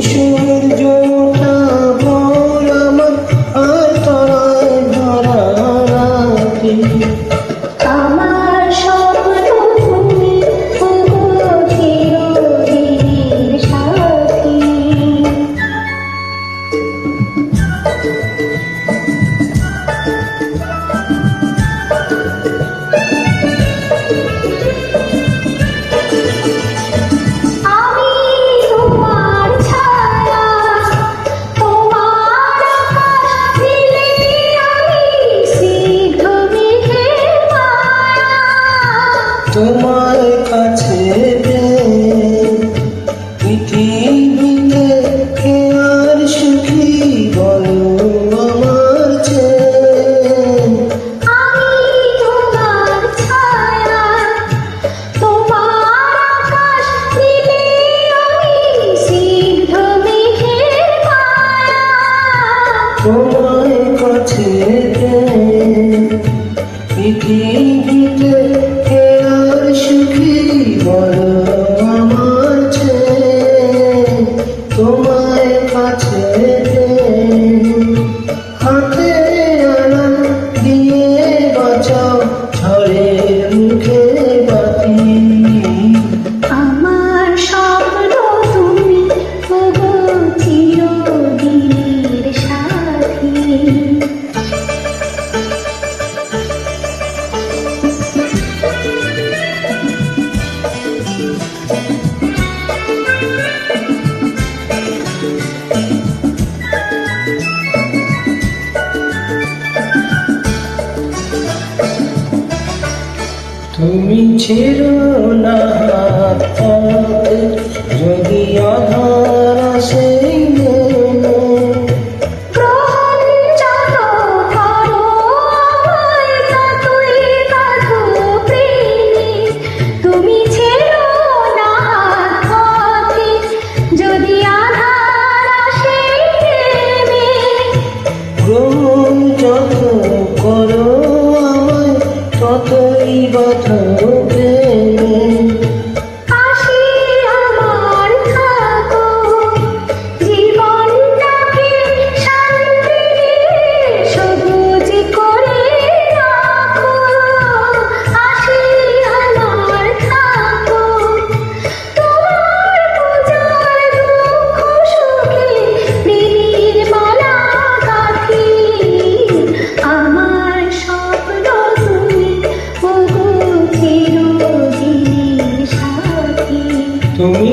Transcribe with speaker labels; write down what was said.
Speaker 1: সূর্যটা ভোর আমার আর তরায় ভরা রাতে।
Speaker 2: আমার স্বপ্ন তুমি চিরদিনের সাথী।
Speaker 1: তোমার কাছে পৃথিবীতে কে আর সুখী বলো আমার চেয়ে।
Speaker 2: আমি তোমার ছায়া, তোমার আকাশ নীলে আমি সিদ্ধ মেঘের মায়া।
Speaker 1: তোমার কাছে পৃথিবীতে কে আর সুখী বলো আমার চেয়ে। তোমার কাছে হাতে আড়াল দিয়ে বাঁচাও ঝড়ের মুখে বাতি।
Speaker 2: আমার স্বপ্ন তুমি চিরদিনের সাথী।
Speaker 1: তুমি ছেড়ো না হাত পথে, যদি আধার আসে নেমে।
Speaker 2: গ্রহণ যত করো আমায় ততই বাঁধো প্রেমে। তুমি ছেড়ো না হাত পথে, যদি আধার আসে নেমে।
Speaker 1: গ্রহণ যত করো আমায় ততই বাঁধো প্রেমে।
Speaker 2: কাশি আমার থাকো, জীবনটাকে শান্তি সবুজ করে রাখো। কাশি আমার থাকো, তোমার পূজার দুঃখ সুখে দিনের মালা গাঁথি। আমার স্বপ্ন তুমি চিরদিনের সাথী।
Speaker 1: তুমি